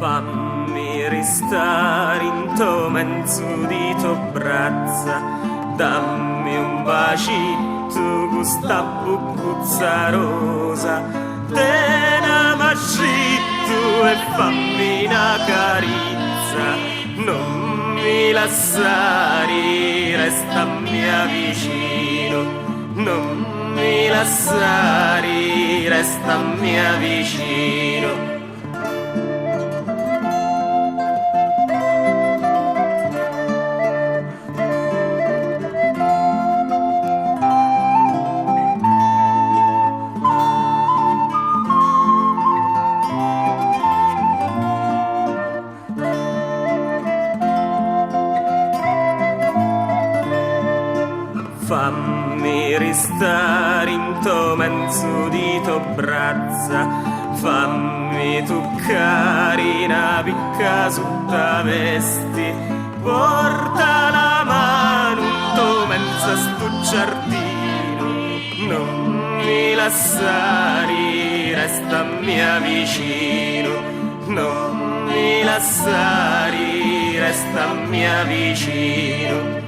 Fammi restare in to mezzo di to braccia, dammi un bacetto questa buccuzza rosa, te ne macitto e fammi una carezza, non mi lasciare, restammi vicino, non mi lasciare, restammi vicino. Fammi restare in to mezzo di to braccia, fammi toccare una picca sotto vesti, porta la mano in to mezzo a sto giardino, non mi lasciare, restammi vicino, non mi lasciare, restammi vicino.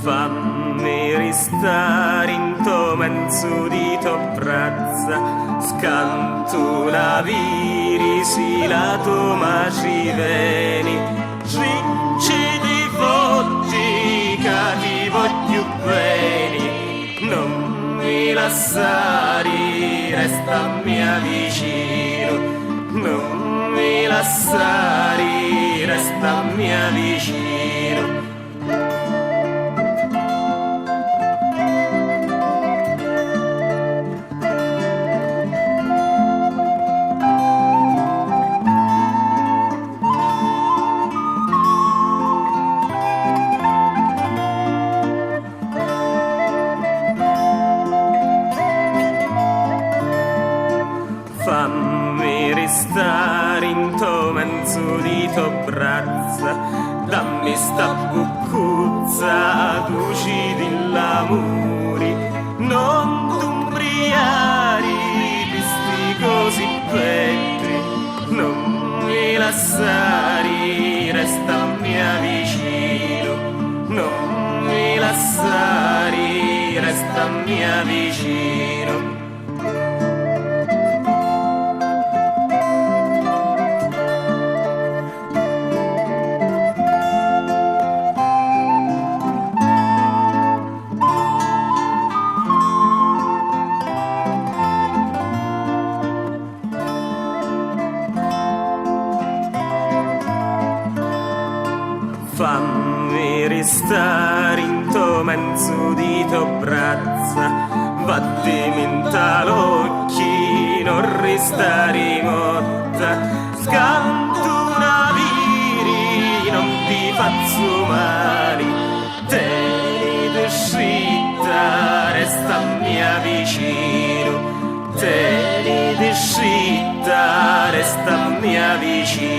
Fammi restare in to mezzo di to braccia, scanto la virisi la to maci veni, cinci di fotti che ti voglio bene, non mi lasciare, restammi vicino, non mi lasciare, restammi vicino. Fammi restare in to mezzo di to braccia, dammi sta buccuzza, duci l'amore, non t'umbriare di sti così belli, non mi lasciare, restammi vicino, non mi lasciare, restammi vicino. Fammi restare in to mezzo di to braccia, vattimi in talocchi, non restare morta, scanto una viri, non ti faccio male, tieni d'uscita, restammi vicino, tieni d'uscita, restammi vicino.